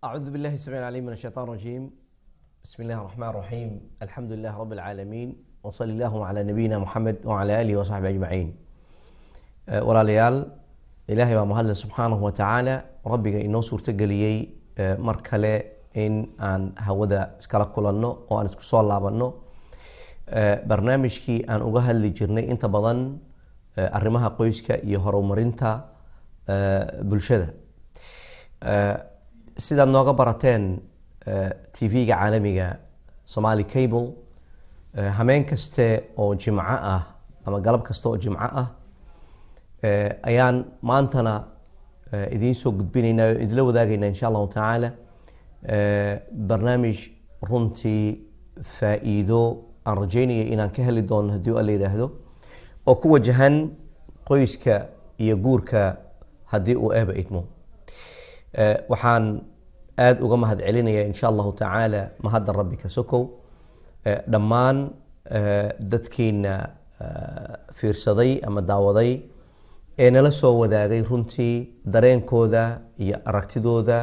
أعوذ بالله السميع العليم من الشيطان الرجيم. بسم الله الرحمن الرحيم. الحمد لله رب العالمين وصلى الله على نبينا محمد وعلى آله وصحبه أجمعين. walaalyaal ilaahay baa mahadle subxaanahu watacaala rabbiga inoo suurtageliyey mar kale in aan hawada iskala kulanno oo aan isku soo laabanno barnaamijkii aan uga hadli jirnay inta badan arrimaha qoyska iyo horumarinta bulshada. sidaad nooga barateen TV-ga caalamiga Somali Cable hameen kaste oo jimco ah ama galab kaste oo jimco ah ayaan maantana idiin soo gudbinaynaa oo idila wadaagaynaa insha allahu tacaala barnaamij runtii faa'iido aan rajaynaya inaan ka heli doono haddii alla yidhaahdo oo ku wajahan qoyska iyo guurka haddii uu eeba idmo. waxaan aada uga mahad celinayaa insha allahu tacaala mahadda rabbi ka sokow dhammaan dadkiina fiirsaday ama daawaday ee nala soo wadaagay runtii dareenkooda iyo aragtidooda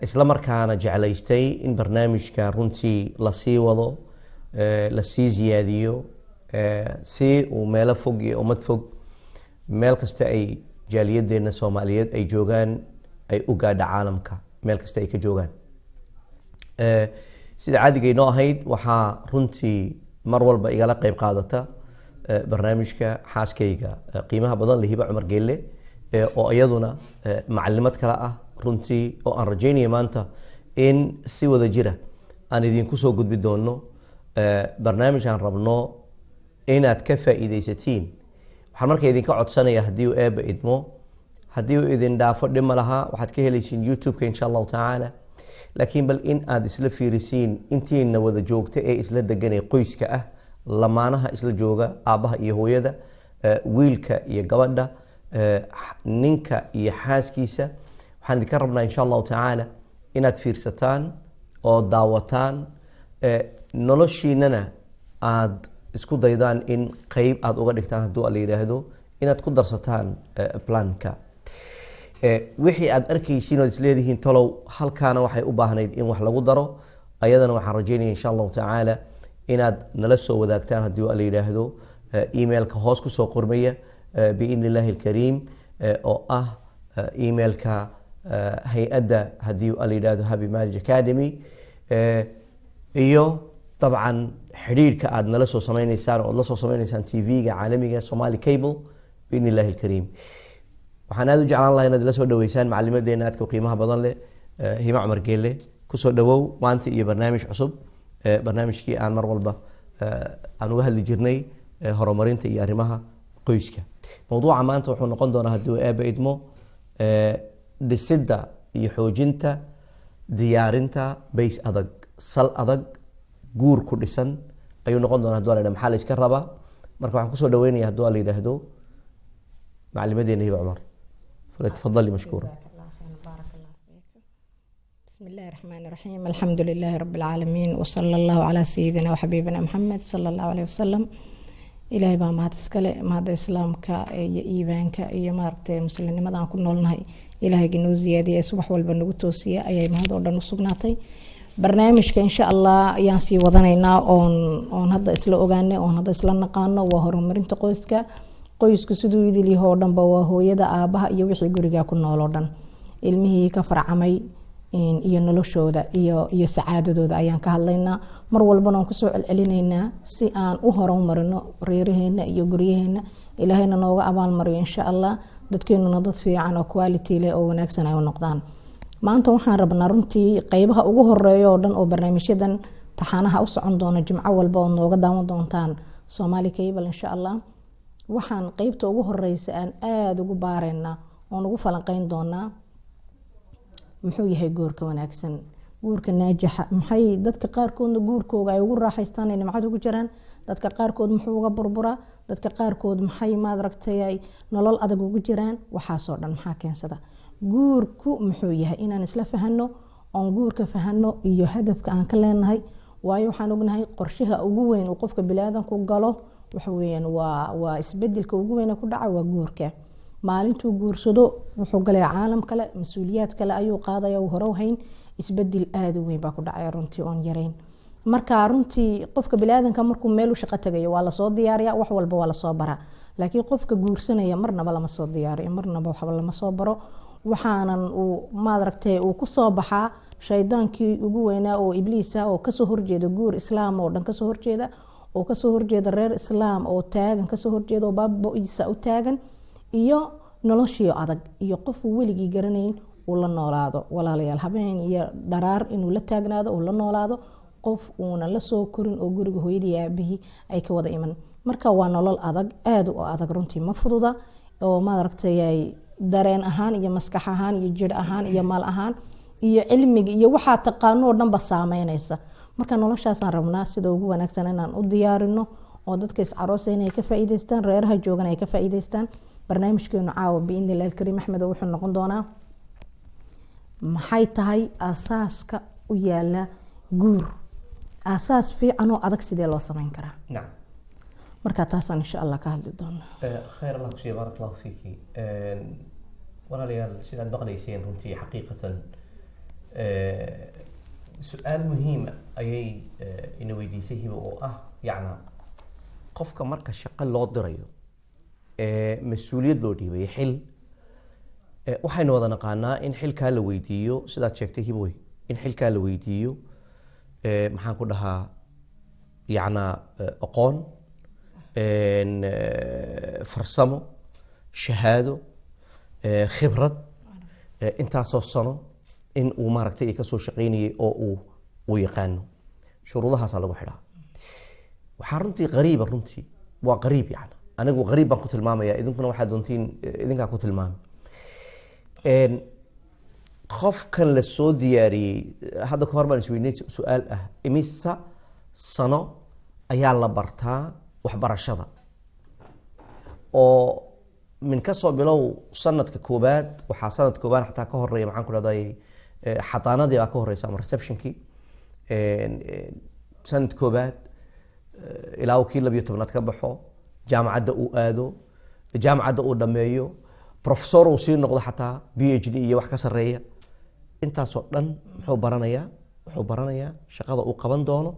isla markaana jeclaystay in barnaamijka runtii lasii wado lasii ziyaadiyo si uu meelo fog iyo ummad fog meel kasta ay jaaliyadeenna Soomaaliyeed ay joogaan ay u gaadha caalamka meel kasta ay ka joogaan. sida caadiga inoo ahayd waxaa runtii mar walba igala qayb qaadata barnaamijka xaaskayga qiimaha badan leh Hiba Cumar Geelle oo iyaduna macallimad kale ah runtii oo aan rajaynaya maanta in si wada jira aan idinku soo gudbi doono barnaamij aan rabno inaad ka faa'iidaysatiin. waxaan markaa idinka codsanaya haddii uu eeba idmo haddii uu idin dhaafo dhib ma laha waxaad ka helaysiin YouTube-ka insha allahu tacaala laakiin bal in aad isla fiirisiin intiina wada joogta ee isla deganay qoyska ah lamaanaha isla jooga aabbaha iyo hooyada wiilka iyo gabadha ninka iyo xaaskiisa waxaan idinka rabnaa insha allahu tacaala inaad fiirsataan oo daawataan noloshiinana aad isku daydaan in qeyb aad uga dhigtaan hadduu alla yidhaahdo inaad ku darsataan planka wixii aad arkaysiin ood isleedihiin talow halkaana waxay u baahnayd in wax lagu daro ayadana waxaan rajaynaya insha allahu tacaala inaad nala soo wadaagtaan haddii alla yidhaahdo emailka hoos kusoo qormaya biidni illaahi alkariim oo ah emailka hay-adda haddii alla yidhaahdo Happy Marriage Academy iyo dabcan xidhiidhka aad nala soo sameynaysaan oo la soo sameynaysaan TV-ga caalamiga Somali Cable biidni illaahi alkariim. waxaan aada u jeclaan lahaa inaad la soo dhaweysaan macallimadeena aadka qiimaha badan leh Hiba Cumar Geelle kusoo dhawow maanta iyo barnaamij cusub barnaamijkii aan mar walba aan uga hadli jirnay horumarinta iyo arrimaha qoyska. mawduuca maanta wuxuu noqon doonaa haddii eeba idmo dhisidda iyo xoojinta diyaarinta bays adag sal adag guur ku dhisan ayuu noqon doonaa haddii la yidhaahdo maxaa la iska rabaa. marka waxaan kusoo dhaweynaya haddii la yidhaahdo معلمتنا هبة عمر فلتفضلي مشكورة. بارك الله فيك. بسم الله الرحمن الرحيم الحمد لله رب العالمين وصلى الله على سيدنا وحبيبنا محمد صلى الله عليه وسلم. إلهي بaa mahad iskale mahad islaamka iyo iibaanka iyo maartay muslimnimadan ku noolnahay ilaahayga noo ziyaadiyay subax walba nagu toosiya ayay mahad oo dhan u sugnaatay. barnaamijka insha Allah ayaan sii wadanaynaa oon hadda isla ogaanay oon hadda isla naqaano waa horumarinta qoyska. qoysku siduu idil yahay oo dhanba waa hooyada aabaha iyo wixii guriga ku nool oo dhan ilmihii ka farcamay iyo noloshooda iyo sacaadadooda ayaan ka hadlaynaa mar walbana aan ku soo celcelinaynaa si aan u horumarino reeraheena iyo guryaheena ilaahayna nooga abaal mariyo insha Allah dadkeenuna dad fiican oo quality leh oo wanaagsan ay u noqdaan. maanta waxaan rabnaa runtii qaybaha ugu horeeya oo dhan oo barnaamijyadan taxanaha u socon doona jimco walba oo nooga daawan doontaan Somali Cable insha Allah. waxaan qaybta ugu horeysa aan aada ugu baarayna oo ugu falanqeyn doonaa muxuu yahay guurka wanaagsan guurka naajixa maxay dadka qaarkoodna guurkooga ay ugu raaxaystaan inay macad ugu jiraan dadka qaarkood muxuu uga burburaa dadka qaarkood maxay maad aragtay ay nolol adag ugu jiraan waxaasoo dhan maxaa keensada guurku muxuu yahay inaan isla fahanno oon guurka fahanno iyo hadafka aan ka leenahay waayo waxaan ognahay qorshaha ugu weyn uu qofka bini'aadanku galo waxa weeyaan waa isbedelka ugu weyn ku dhaca waa guurka maalintuu guursado wuxuu galay caalam kale mas-uuliyaad kale ayuu qaadaya uu hore u hayn isbedel aada u weyn baa ku dhacaya runtii oon yarayn marka runtii qofka biniaadanka markuu meel u shaqo tagayo waa lasoo diyaariya wax walba waa lasoo baraa laakiin qofka guursanaya marnaba lama soo diyaariyo marnaba waxba lama soo baro waxaanan uu maadaragtay uu kusoo baxaa shaydaankii ugu weynaa oo ibliisa oo kasoo horjeeda guur islaam oo dhan kasoo horjeeda oo kasoo horjeeda reer islaam oo taagan kasoo horjeeda oo baabbo-iisa u taagan iyo noloshii adag iyo qofuu weligii garanayn uu la noolaado walaalayaal habeen iyo dharaar inuu la taagnaado uu la noolaado qof uuna la soo korin oo guriga hooyadii aabihii ay ka wada iman marka waa nolol adag aada u adag runtii ma fududa oo maadaragtay dareen ahaan iyo maskax ahaan iyo jir ahaan iyo maal ahaan iyo cilmiga iyo waxaa taqaano oo dhanba saameynaysa marka noloshaasaan rabnaa sida ugu wanaagsan inaan u diyaarino oo dadka iscaroosa inay ka faa'iidaystaan reeraha joogan ay ka faa'iidaystaan barnaamijkeenu caawa biidni illaahi alkariim axmed oo wuxuu noqon doonaa maxay tahay asaaska u yaala guur asaas fiican oo adag sidee loo samayn karaa nacam marka taasaan insha allah ka hadli doonaa khayr allah kusiiya baarak allahu fiiki walaalayaal sidaad maqlayseen runtii xaqiiqatan su-aal muhiima ayay ina weydiisay hiba oo ah yacna qofka marka shaqo loo dirayo mas-uuliyad loo dhiibayo xil waxaynu wada naqaanaa in xilkaa la weydiiyo sidaad sheegtay hiboy in xilkaa la weydiiyo maxaan ku dhahaa yacna aqoon farsamo shahaado khibrad intaasoo sano in uu maaragtay kasoo shaqaynayay oo uu yaqaano shuruudahaasaa lagu xidhaa waxaa runtii qariiba runtii waa qariib yani anigu qariib baan ku tilmaamaya idinkuna waxaad doontiin idinkaa ku tilmaamay qofkan la soo diyaariyey hadda kahor baan isweynay su-aal ah imisa sano ayaa la bartaa waxbarashada oo min kasoo bilow sanadka koobaad waxaa sanad koobaad xataa ka horeeya maxaan ku dhahday xadaanadii baa ka horeysa ama receptionkii sanad koobaad ilaa uu kii 12 ka baxo jaamacadda uu aado jaamacadda uu dhameeyo professor uu sii noqdo xataa PhD iyo wax ka sareeya intaasoo dhan wuxuu baranayaa shaqada uu qaban doono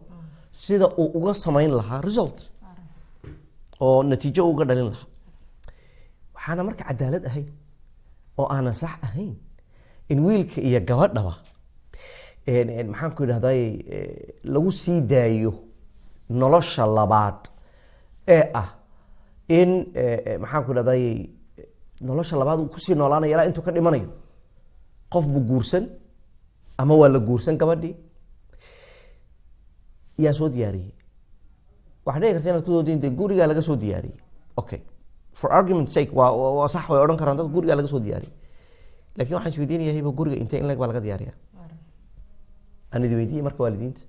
sida uu uga samayn lahaa result oo natiijo uga dhalin lahaa waxaana marka cadaalad ahayn oo aanan sax ahayn in wiilka iyo gabadhaba maxaan ku idhahday lagu sii daayo nolosha labaad ee ah in maxaan ku idhahday nolosha labaad uu kusii noolaanayo ilaa intuu ka dhimanayo qof buu guursan ama waa la guursan gabadhii yaa soo diyaariyey waxaa dhici karta inaad ku doodin dee gurigaa laga soo diyaariyey okay for argument sake waa sax way odhan karaan dad gurigaa laga soo diyaariyey laakiin waxaan isweydiinayaa hiba guriga intee in leeg baa laga diyaariyaa aan idi weydiiyey marka waalidiinta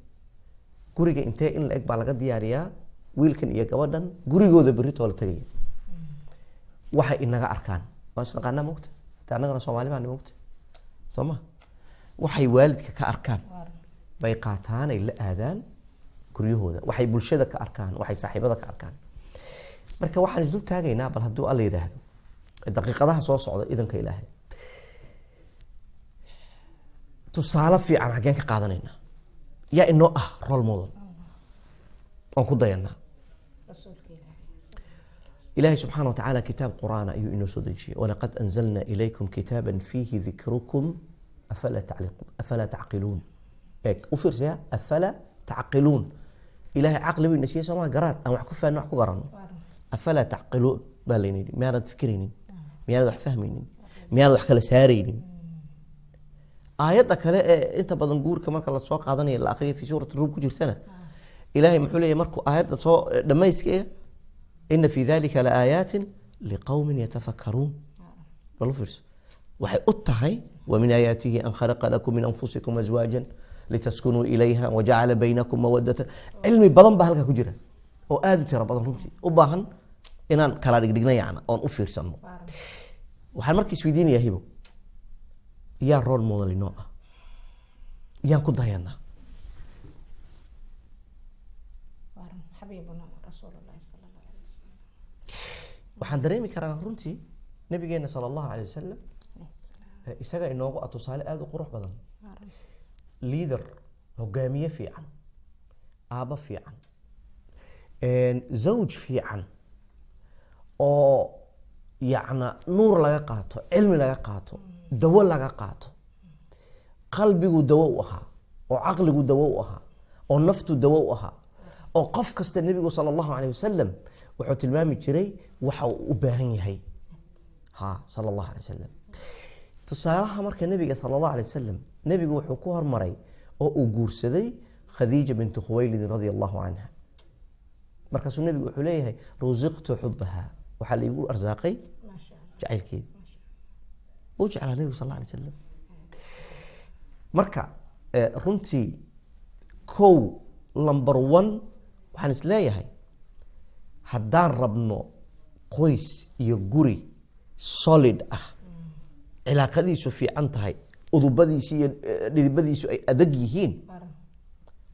guriga intee in leeg baa laga diyaariyaa wiilkan iyo gabadhan gurigooda berritoo la tegaya waxay inaga arkaan waan isnaqaanaa mogta de annagana soomaali baan mogta soo ma waxay waalidka ka arkaan bay qaataan ay la aadaan guryahooda waxay bulshada ka arkaan waxay saaxiibada ka arkaan marka waxaan isdul taagaynaa bal hadduu alla yidhaahdo daqiiqadaha soo socda idanka ilaahay tusaale fiican xaggeen ka qaadanaynaa yaa inoo ah role model oon ku dayanaa إلهي سبحانه وتعالى كتاب قرآن أيو إنه سودجي ولقد أنزلنا إليكم كتابا فيه ذكركم أفلا تعقلون أفرسها أفلا تعقلون إلهي عقل بي نسيه سما قرات أو حكفها أنه حكو قرانو أفلا تعقلون باليني ميانا تفكريني ميانا دو فهميني ميانا دو حكال ساريني آياتك أنت بدن قور كما كلا سواق هذاني الأخير في سورة الروم كجرتنا إلهي محولي مركو آيات لما يسكيه إن في ذلك لآيات لقوم يتفكرون بالفرس waxay u tahay ومن آياته أن خلق لكم من أنفسكم أزواجا لتسكنوا إليها وجعل بينكم مودة علمي بدن baa halka ku jira oo aad u tira badan runtii u baahan inaan kala dhigdhignayana oon u fiirsano waxaan markii isweydiinayaa hibo yaa role model inoo ah yaan ku dayanaa waxaan dareemi karaa runtii nabigeena sala allahu calayh wasalam isaga inoogu ah tusaale aada u qurux badan, liader, hogaamiye fiican, aabbo fiican, zawj fiican oo yacna nuur laga qaato, cilmi laga qaato, dawo laga qaato, qalbigu dawo u ahaa, oo caqligu dawo u ahaa, oo naftu dawo u ahaa, oo qof kasta nebigu sala allahu calayh wasalam wuxuu tilmaami jiray waxa uu u baahan yahay sala allahu alay wasalam. tusaalaha marka nebiga sala allahu alay wasalam, nebigu wuxuu ku hormaray oo uu guursaday khadiija bintu khuwaylidin radia allahu canha. markaasuu nebigu wuxuu leeyahay rusiqtu xubaha, waxaa la igu arsaaqay jacaylkeeda. uu jeclaa nebigu sal alla alay wasalam. marka runtii kow number one waxaan is leeyahay haddaan rabno qoys iyo guri solid ah, cilaaqadiisu fiican tahay, udubadiisu iyo dhidibadiisu ay adag yihiin,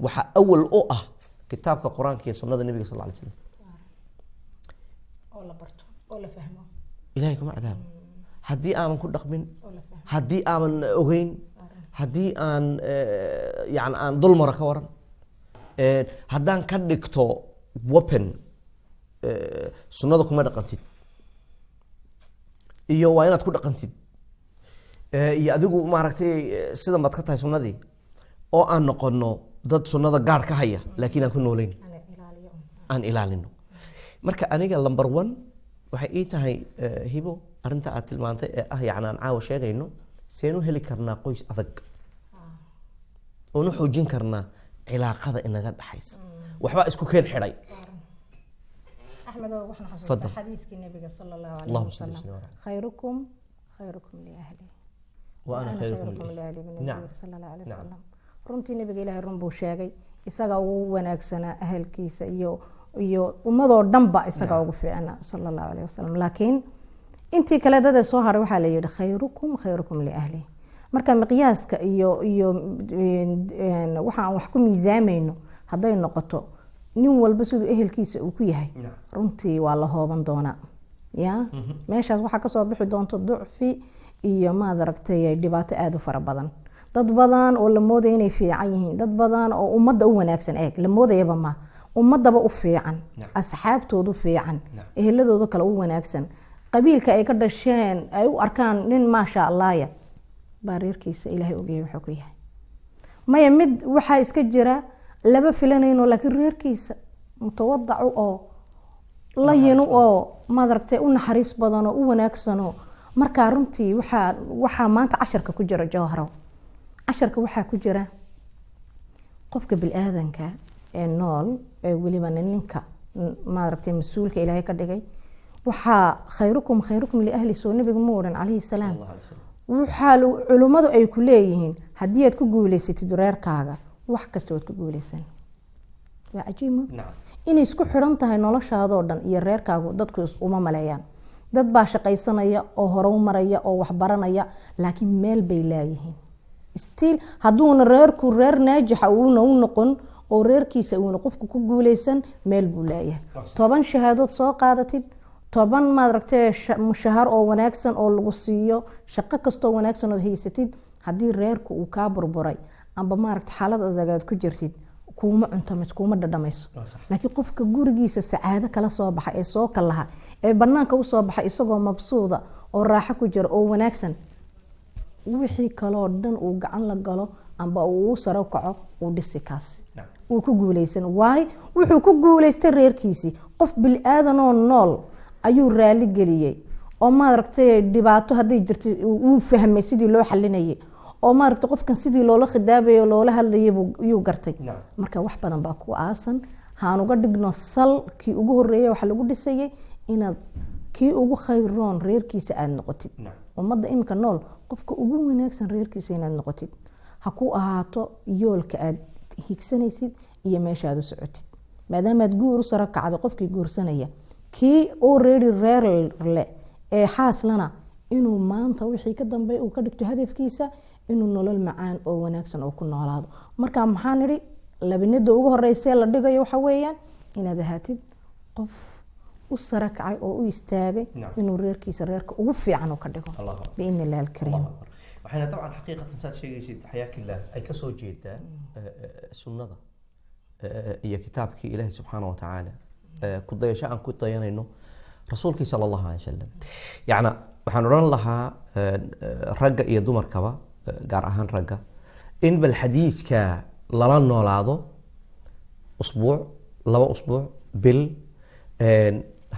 waxaa awal u ah kitaabka qur-aanka iyo sunnada nebiga sal alay slam. oo la barto oo la fahmo, ilahay kuma cadaabo haddii aanan ku dhaqmin, haddii aanan ogeyn, haddii aan yani aan dulmara ka waran, haddaan ka dhigto weapon, sunnada kuma dhaqantid iyo waa inaad ku dhaqantid, iyo adigu maaragtay sida maad ka tahay sunnadii, oo aan noqono dad sunnada gaar ka haya laakiin aan ku nooleyn, aan ilaalino. marka aniga number one waxay ii tahay hibo arinta aad tilmaantay ee ah yani aan caawa sheegayno seenu heli karnaa qoys adag, oonu xoojin karnaa cilaaqada inaga dhaxaysa. waxbaa isku keen xidhay. أحمد وحنا حصل حديث النبي صلى الله عليه وسلم خيركم لأهلي وأنا خيركم لأهلي من النبي صلى الله عليه وسلم. runtii nabiga ilaahay run buu sheegay, isaga ugu wanaagsanaa ahalkiisa iyo ummadoo dhanba isaga ugu fiicana sala allahu alayhi wasalam. laakiin intii kale dada soo haray waxaa la yidhi khayrukum liahli. marka miqyaaska iyo waxaan wax ku miisaamayno hadday noqoto nin walba siduu ehelkiisa uu ku yahay, runtii waa la hooban doonaa. ya meeshaas waxaa kasoo bixi doonto ducfi iyo maad aragtay dhibaato aada u fara badan. dad badan oo la moodaya inay fiican yihiin, dad badan oo ummadda u wanaagsan, eeg la moodayaba ma ummadaba u fiican, asxaabtoodu fiican, eheladooda kale u wanaagsan, qabiilka ay ka dhasheen ay u arkaan nin maasha allaaya, baa reerkiisa ilaahay ogyahay wuxuu ku yahay. maya mid waxaa iska jira laba filanayno laakiin reerkiisa mutawadacu oo layinu oo madaragtay u naxariis badan oo u wanaagsano. markaa runtii waxaa maanta casharka ku jira jawharo, casharka waxaa ku jira qofka bilaadanka ee nool ee weliba ninka maaragtay mas-uulka ilaahay ka dhigay, waxaa khayrukum liahli soo nabiga ma odhan calayhi salaam. waxaa culummadu ay ku leeyihiin haddii aad ku guuleysatid reerkaaga wax kasta waad ku guuleysan. waa cajiib inay isku xidhan tahay noloshaadoo dhan iyo reerkaagu. dadku uma maleeyaan, dad baa shaqaysanaya oo hore u maraya oo waxbaranaya, laakiin meel bay laayihiin stiil. hadduuna reerku reer naajixa uuna u noqon oo reerkiisa uuna qofku ku guuleysan, meel buu laayahay. 10 shahaadood soo qaadatid, 10 maaragtay mushahar oo wanaagsan oo lagu siiyo, shaqo kastoo wanaagsan oo haysatid, haddii reerku uu kaa burburay amba maaragtay xaalad adagaad ku jirtid, kuuma cuntamayso, kuuma dhadhamayso. laakiin qofka gurigiisa sacaado kala soo baxa ee soo kalaha ee banaanka u soo baxa isagoo mabsuuda oo raaxo ku jira oo wanaagsan, wixii kaloo dhan uu gacan la galo amba uu saro kaco uu dhisi kaas uu ku guuleysan. waayo wuxuu ku guuleystay reerkiisii. qof bil aadan oo nool ayuu raali geliyay oo maaragtay dhibaato hadday jirto uu fahmay sidii loo xalinayay, oo maaragtay qofkan sidii loola khidaabayo loola hadlayay yuu gartay. marka wax badan baa ku aasan. haan uga dhigno salkii ugu horeeyay waxa lagu dhisayay inaad kii ugu khayroon reerkiisa aad noqotid. ummadda imika nool qofka ugu wanaagsan reerkiisa inaad noqotid, ha ku ahaato yoolka aad higsanaysid iyo meesha aad u socotid. maadaama aad guur u saro kacdo, qofkii guursanaya kii already reer le ee xaaslana inuu maanta wixii ka dambeey uu ka dhigto hadafkiisa inuu nolol macaan oo wanaagsan oo ku noolaado. marka maxaan nidhi labinida ugu horeysay la dhigayo waxa weeyaan inaad ahaatid qof وسركعي أو يستاجي إنه ريركيس ريرك وفي عنه كده بإذن الله الكريم. وحنا طبعا حقيقة ساد شيء حياك الله أي كسو جيدا السنة هي كتابك إلهي سبحانه وتعالى كنت يشاء كنت ينينه رسولك صلى الله عليه وسلم يعني waxaan oran lahaa ragga iyo dumarkaba gaar ahaan ragga in bal xadiiska lala noolaado usbuuc laba usbuuc bil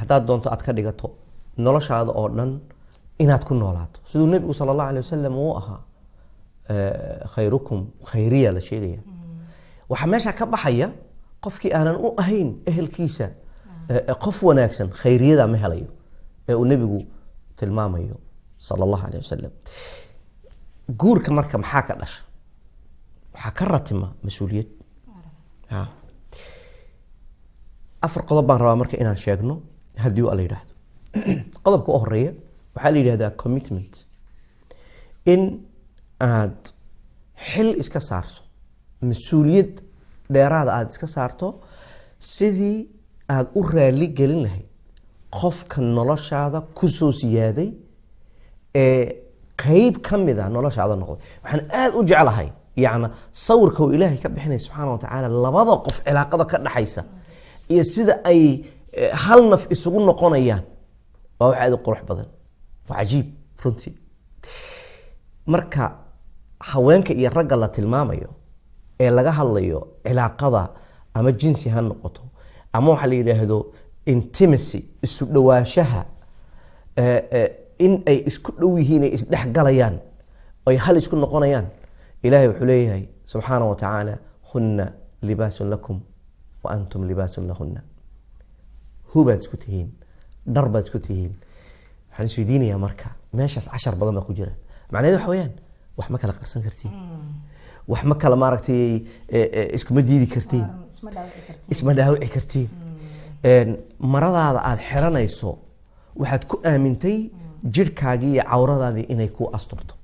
haddaad doonto aad ka dhigato noloshaada oo dhan inaad ku noolaato siduu nebigu sala allahu alay wasalam uu ahaa khayrukum khayriya la sheegaya waxaa meesha ka baxaya qofkii aanan u ahayn ehelkiisa qof wanaagsan khayriyada ma helayo ee uu nebigu tilmaamayo sala allahu alayh wasalam guurka marka maxaa ka dhasha waxaa ka ratima mas-uuliyad afar qodob baan rabaa marka inaan sheegno haddii uu alla yidhaahdo qodobka u horeeya waxaa la yidhahdaa commitment in aad xil iska saarto mas-uuliyad dheeraada aada iska saarto sidii aada u raali gelin lahayd qofka noloshaada kusoo siyaaday ee qeyb ka mid a noloshaada noqday waxaan aada u jeclahay yacni sawirka uu ilaahay ka bixinaya subxaana wa tacaala labada qof cilaaqada ka dhaxaysa iyo sida ay hal naf isugu noqonayaan waa wax aada u qurux badan waa cajiib runtii marka haweenka iyo ragga la tilmaamayo ee laga hadlayo cilaaqada ama jinsi ha noqoto ama waxaa la yidhaahdo intimacy isu dhawaanshaha in ay isku dhow yihiin ay isdhexgalayaan ay hal isku noqonayaan ilaahay wuxuu leeyahay subxaana wa tacaala hunna libaasun lakum wa antum libaasun lahunna hubaad isku tihiin dhar baad isku tihiin waxaan isweydiinayaa marka meeshaas cashar badan baa ku jira macnaheedu waxa weeyaan wax ma kala qarsan kartiin wax ma kala maaragtay iskuma diidi kartiin isma dhaawici kartiin maradaada aada xiranayso waxaad ku aamintay jirhkaagii iyo cawradaadii inay ku asturto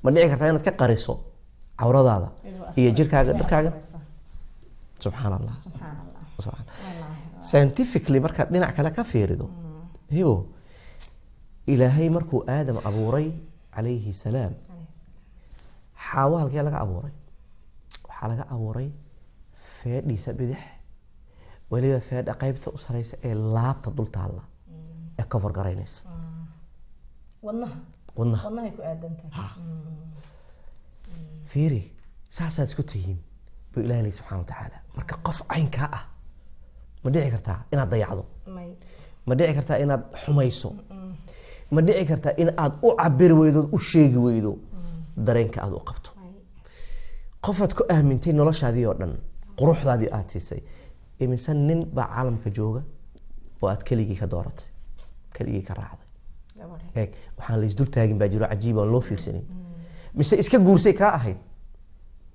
ma dhici kartaa inaad ka qariso cawradaada iyo jirhkaaga dharkaaga subxaan allah scientifically markaad dhinac kale ka fiirido hibo ilaahay markuu aadam abuuray calayhi salaam xaawo halkee laga abuuray waxaa laga abuuray feedhiisa bidix weliba feedha qaybta u sareysa ee laabta dul taalla ee cover garaynaysa wadnaha ku aadantahay fiiri saasaad isku tihiin buu ilaahay leeyahay subxaana wa tacaala marka qof caynkaa ah ma dhici kartaa inaad dayacdo ma dhici kartaa inaad xumayso ma dhici kartaa in aad u cabiri weydo u sheegi weydo dareenka aad u qabto qofaad ku aamintay noloshaadii oo dhan quruxdaadii aad siisay iminsan nin baa caalamka jooga oo aad keligii ka dooratay keligii ka raacday eeg waxaan la isdul taagin baa jiro cajiib aan loo fiirsanin mise iska guursay kaa ahayd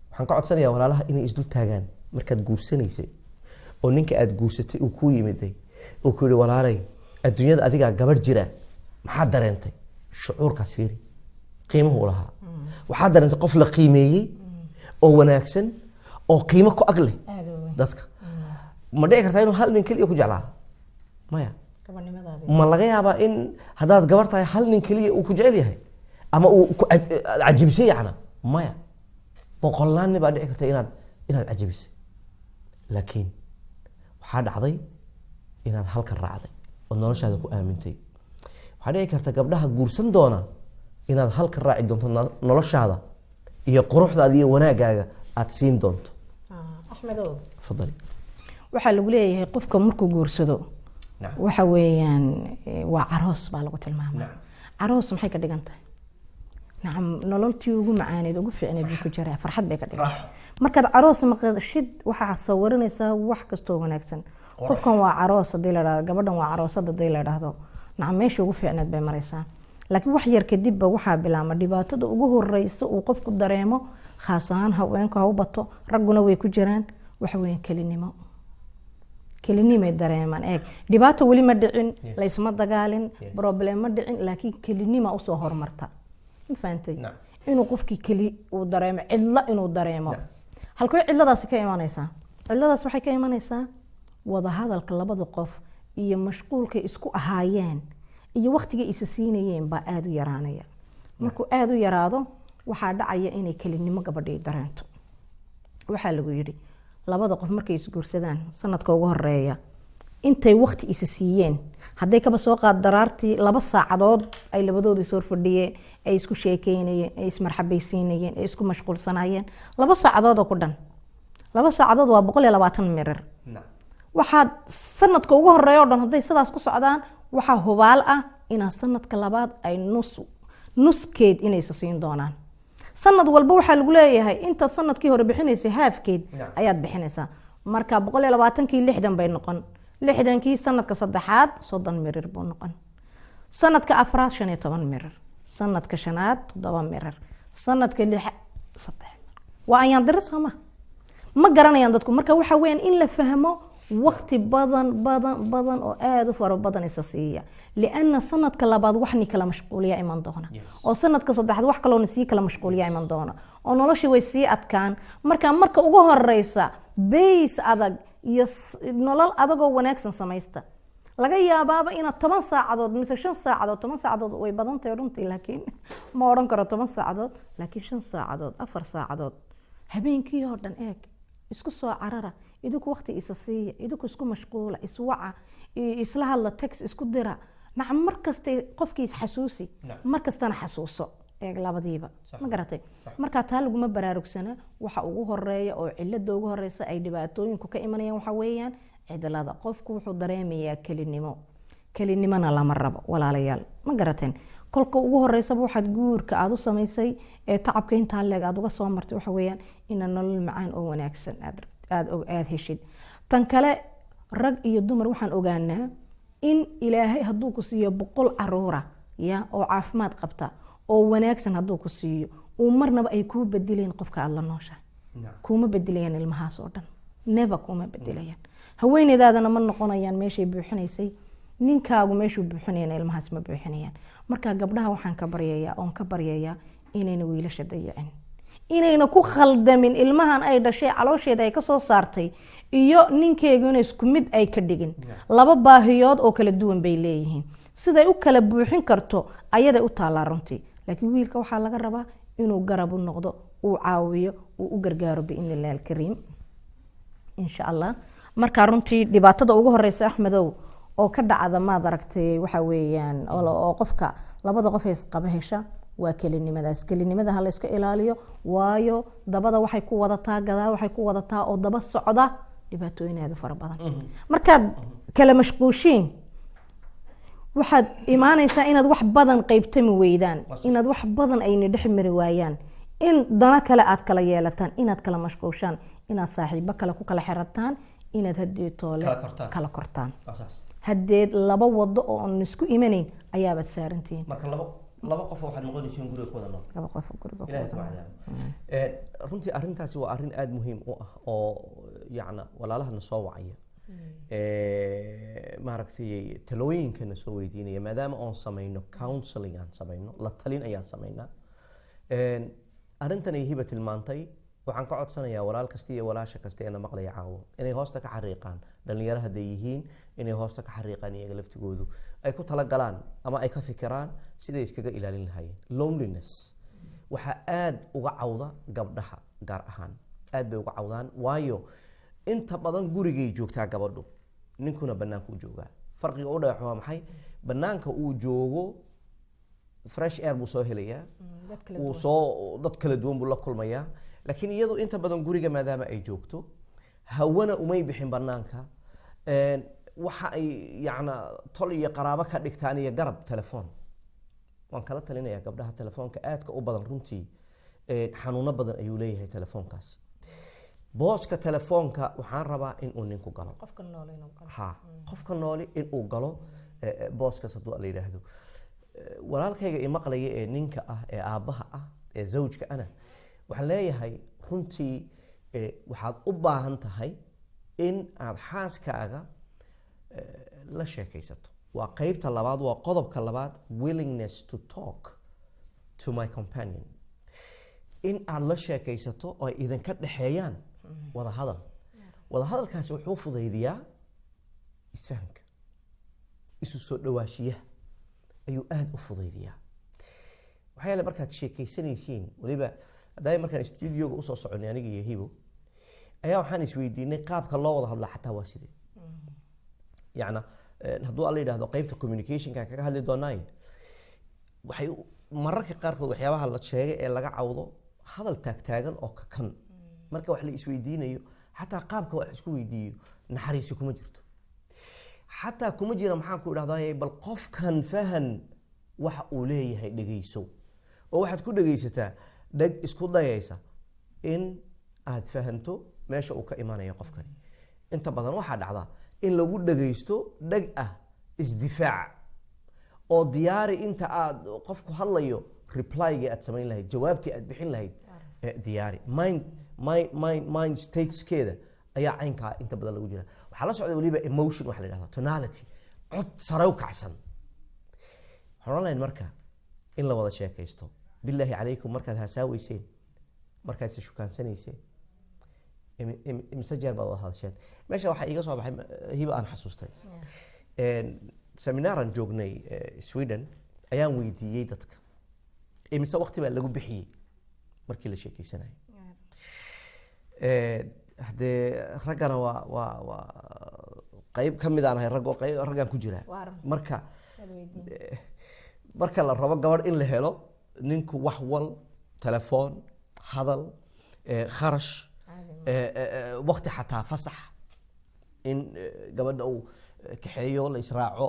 waxaan ka codsanayaa walaalaha inay isdul taagaan markaad guursanaysay oo ninka aad guursatay uu kuu yimiday uu ku yihi walaalay adduunyada adigaa gabarh jira maxaad dareentay shucuurkaas fiiri qiimuhu u lahaa waxaad dareentay qof la qiimeeyey oo wanaagsan oo qiimo ku ag leh dadka ma dhici kartaa inuu hal nin keliya ku jeclaa maya ma laga yaabaa in haddaad gabar tahay hal nin keliya uu ku jecel yahay ama uu cajibisay yacna maya boqollaan nin baa dhici karta inaad cajibisay laakiin waxaa dhacday inaad halka raacday oo noloshaada ku aamintay waxaa dhici karta gabdhaha guursan doona inaad halka raaci doonto noloshaada iyo quruxdaada iyo wanaagaaga aad siin doonto axmedow fadali waxaa lagu leeyahay qofka markuu guursado waxa weeyaan waa caroos baa lagu tilmaamaa caroos maxay ka dhigan tahay nacam nololtii ugu macaaneed ugu fiicneed buu ku jiraa farxad bay ka dhigan markaad caroos maqashid waxaa sawiranaysaa wax kastoo wanaagsan qofkan waa caroos haddii la dhahdo gabadhan waa caroosada haddii la dhahdo nacam meeshii ugu fiicneed bay maraysaa laakiin wax yar kadibba waxaa bilaama dhibaatada ugu horeysa uu qofku dareemo khaas ahaan haweenku ha u bato ragguna way ku jiraan waxa weeyaan kelinimay dareemaan eeg dhibaato weli ma dhicin laysma dagaalin problem ma dhicin laakiin kelinima usoo hormarta ma fahantay inuu qofkii keli uu dareemo cidlo inuu dareemo halkoo cidladaasi ka imanaysaa cidladaas waxay ka imanaysaa wada hadalka labada qof iyo mashquulkay isku ahaayeen iyo waqtigay isa siinayeen baa aada u yaraanaya markuu aada u yaraado waxaa dhacaya inay kelinimo gabadhii dareento waxaa lagu yidhi labada qof markay isguursadaan sanadka ugu horeeya intay waqti isa siiyeen hadday kaba soo qaad daraartii 2 saacadood ay labadooda soo fadhiyeen ay isku sheekeynayeen ay ismarxabaysiinayeen ay isku mashquulsanaayeen 2 saacadood oo ku dhan 2 saacadood waa 120 mirir waxaad sanadka ugu horeeya oo dhan hadday sidaas ku socdaan waxaa hubaal ah inaa sanadka labaad ay nuskeed inay siin doonaan sanad walba waxaa lagu leeyahay inta sanadkii hore bixinaysay haafkeed ayaad bixinaysaa marka 120kii 60 bay noqon 60kii sanadka saddexaad 30 mirir buu noqon sanadka afraad 15 mirir sanadka shanaad 7 mirir sanadka 6 3 waa ayaan dirsama ma garanayaan dadku marka waxa weeyaan in la fahmo waqti badan oo aad u faro badan isa siiya liana sanadka labaad waxni kala mashquuliya iman doona oo sanadka saddexaad wax kale oo si kala mashquuliya iman doona oo noloshii way sii adkaan marka ugu horeysa base adag iyo nolol adag oo wanaagsan samaysta laga yaabaaba in 10 saacadood mise 5 saacadood 10 saacadood way badan tahay runtii laakiin ma oran karo 10 saacadood laakiin 5 saacadood 4 saacadood habeenkii oo dhan eeg isku soo carara idinku waqti isa siiya idinku isku mashquula iswaca isla hadla text isku dira nacam markasta qofkiis xasuusi markastana xasuuso eeg labadiiba ma garatay marka taa lagu ma baraarugsana waxa ugu horeeya oo cilada ugu horeysa ay dhibaatooyinku ka imanayaan waxa weeyaan cidlada qofku wuxuu dareemayaa kelinimona lama rabo walaalayaal ma garateen kolka ugu horeysa waxaad guurka aad u samaysay ee tacabka inta leeg aad uga soo martay waxa weeyaan in nolol macaan oo wanaagsan aad heshid tan kale rag iyo dumar waxaan ogaanaa in ilaahay hadduu ku siiyo 100 caruura ya oo caafimaad qabta oo wanaagsan hadduu ku siiyo oo marnaba ay ku bedeleen qofka aad la nooshahay kuma bedelayaan ilmahaas oo dhan never kuma bedelayaan haweeneydaadana ma noqonayaan meeshay buuxinaysay ninkaagu meeshuu buuxinayna ilmahaas ma buuxinayaan marka gabdhaha waxaan ka baryayaa inayna wiilasha dayacin inayna ku khaldamin ilmahan ay dhashay caloosheeda ay ka soo saartay iyo ninkeeguna isku mid ay ka dhigin laba baahiyood oo kala duwan bay leeyihiin siday u kala buuxin karto ayaday u taalaa runtii laakiin wiilka waxaa laga rabaa inuu garab u noqdo uu caawiyo uu u gargaaro biidnillahi alkariim insha allah marka runtii dhibaatada ugu horeysa axmedow oo ka dhacda maad aragtay waxa weeyaan oo qofka labada qof is qaba hesha waa kelinimada ha la iska ilaaliyo waayo dabada waxay ku wadataa gadaal waxay ku wadataa oo daba socda dhibaatooyin aad u fara badan markaad kala mashquushiin waxaad imaanaysaa inaad wax badan qaybtami weydaan inaad wax badan ayna dhex mari waayaan in dana kale aad kala yeelataan inaad kala mashquushaan inaad saaxiibo kale ku kala xirataan inaad haddii toole kala kortaan haddeed laba wado oo aan isku imanayn ayaabaad saarantihiin marka laba qof waxaad noqonaysiin guriga ku wada nool laba qof guriga ku wada nool runtii arrintaasi waa arrin aad muhiim u ah oo yacna walaalahana soo wacaya maaragtay talooyinkana soo weydiinaya maadaama oon samayno counseling aan samayno la talin ayaan samaynaa arrintan ay hiba tilmaantay waxaan ka codsanayaa walaal kasta iyo walaasha kasta ee na maqlaya caawo inay hoosta ka xariiqaan dhalinyaro hadday yihiin inay hoosta ka xariiqaan iyaga laftigoodu ay ku talagalaan ama ay ka fikiraan siday iskaga ilaalin lahaayeen loneliness waxaa aad uga cawda gabdhaha gaar ahaan aad bay uga cawdaan waayo inta badan gurigay joogtaa gabadhu ninkuna bannaanka u joogaa farqiga u dhaxo waa maxay bannaanka uu joogo fresh air buu soo helayaa uu soo dad kala duwan buu la kulmayaa laakiin iyadu inta badan guriga maadaama ay joogto hawana umay bixin bannaanka waxa ay yacna tol iyo qaraabo ka dhigtaan iyo garab telefoon waan kala talinayaa gabdhaha telefoonka aadka u badan runtii xanuuno badan ayuu leeyahay telefoonkaas booska telefoonka waxaan rabaa in uu ninku galo qofka nooli in uu galo booskaas hadduu la yidhaahdo walaalkayga i maqlaya ee ninka ah ee aabbaha ah ee zawjka ana waxaan leeyahay runtii waxaad u baahan tahay in aad xaaskaaga la sheekaysato waa qeybta labaad waa qodobka labaad willingness to talk to my companion in aad la sheekaysato oo ay idinka dhexeeyaan wada hadalkaasi wuxuu fudaydiyaa isfahanka isu soo dhawaashiyaha ayuu aad u fudaydiyaa waxaa yeelay markaad sheekaysanaysiin waliba hadday markaan studio-ga usoo soconay aniga iyo hibo ayaa waxaan isweydiinay qaabka loo wada hadla xataa waa sidee yacna hadduu alla yidhaahdo qaybta communicationka kaga hadli doonaaye waxay mararka qaarkood waxyaabaha la sheegay ee laga cawdo hadal taagtaagan oo kakan marka wax la isweydiinayo xataa qaabka wax isku weydiiyo naxariisi kuma jirto xataa kuma jira maxaan ku idhahdaa bal qofkan fahan waxa uu leeyahay dhegayso oo waxaad ku dhegaysataa dheg isku dayaysa in aad fahanto meesha uu ka imaanayo qofkani inta badan waxaa dhacda in lagu dhegaysto dheg ah isdifaac oo diyaari inta aad qofku hadlayo reply-ga aad samayn lahayd jawaabtii aad bixin lahayd diyaari mind stateskeeda ayaa caynkaa inta badan lagu jira waxaa la socda waliba emotion waxa la yidhahda tonality cod sare u kacsan waxaan oran marka in la wada sheekaysto bilaahi calaykum markaad hasaaweyseen markaad is shukaansanayseen imse jeer baad wada hadasheen meesha waxaa iiga soo baxay hiba aan xasuustay seminaaran joognay Sweden ayaan weydiiyey dadka imise waqti baa lagu bixiyey markii la sheekaysanayay haddee raggana waa qayb ka mid aan ahay raggaan ku jiraa marka la rabo gabadh in la helo ninku wax wal telefoon hadal kharash waqti xataa fasax in gabadha uu kaxeeyo la israaco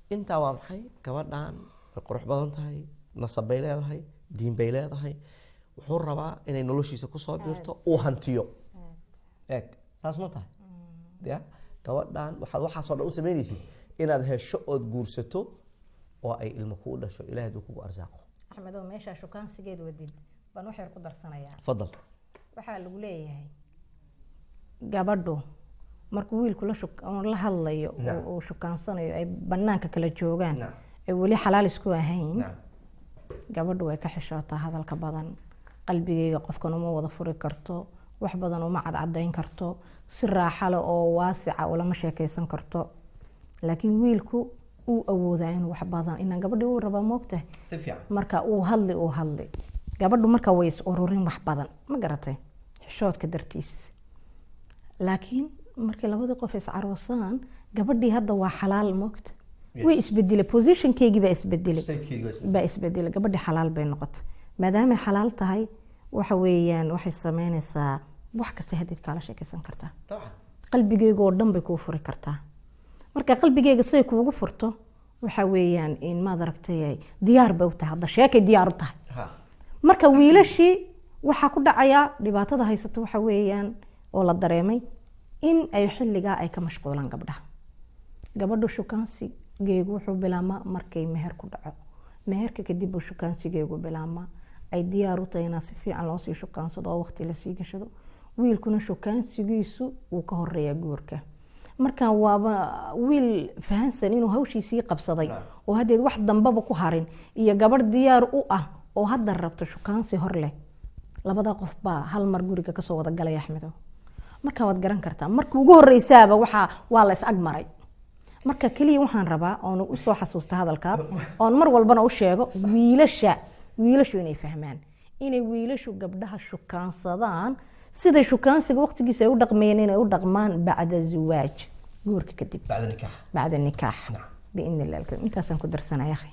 intaa waa maxay gabadhan way qurux badan tahay nasab bay leedahay diin bay leedahay wuxuu rabaa inay noloshiisa kusoo biirto uu hantiyo eeg saas ma tahay ya gabadhan waxaad waxaasoo dhan u samaynaysid inaad hesho ood guursato oo ay ilmo kuu dhasho ilaahay duu kugu arsaaqo axmedow meeshaa shukaansigeed wadid baan wax yar ku darsanayaa fadal waxaa lagu leeyahay gabadhu markuu wiilku la hadlayo oo shukaansanayo ay banaanka kala joogaan ay wali xalaal isku ahayn gabadhu way ka xishootaa hadalka badan qalbigeyga qofkan uma wada furi karto wax badan uma cadcadayn karto si raaxo leh oo waasica oo lama sheekaysan karto laakiin wiilku uu awoodaa inuu wax badan inaan gabadha uu raba moogtahay marka uu hadli gabadhu marka way is ururin wax badan ma garatay xishoodka dartiis laakiin markii labada qof is carwasaan gabadhii hadda waa xalaal moogta way isbeddelay positionkeygii baa isbedelay gabadhii xalaal bay noqotay maadaama xalaal tahay waxa weeyaan waxay sameynaysaa wax kasta hadid kala sheekaysan kartaa qalbigeyga oo dhan bay kuu furi kartaa marka qalbigeyga say kuugu furto waxa weeyaan in maad aragtay diyaar bay u tahay hadda sheekay diyaar u tahay marka wiilashii waxa ku dhacaya dhibaatada haysato waxa weeyaan oo la dareemay in ay xilliga ay ka mashquulaan gabadhu shukaansigeegu wuxuu bilaabmaa markay meher ku dhaco meherka kadib uu shukaansigeegu bilaabmaa ay diyaar u tahay inaa si fiican loo sii shukaansado oo waqti la sii gashado wiilkuna shukaansigiisu uu ka horeeyaa guurka marka waaba wiil fahansan inuu hawshiisii qabsaday oo hadeed wax dambaba ku harin iyo gabadh diyaar u ah oo hadda rabto shukaansi hor leh labada qof baa hal mar guriga ka soo wada galay Axmedow marka waad garan kartaa markii ugu horeysaaba waa la is agmaray marka kaliya waxaan rabaa oo u soo xasuusta hadalka oo mar walbana u sheego wiilashu inay fahmaan inay wiilashu gabdhaha shukaansadaan sida shukaansiga waqtigiisa ay u dhaqmayeen inay u dhaqmaan bacda zawaaj guurka kadib bacda nikaax باذن الله انت سان ku darsanay akhi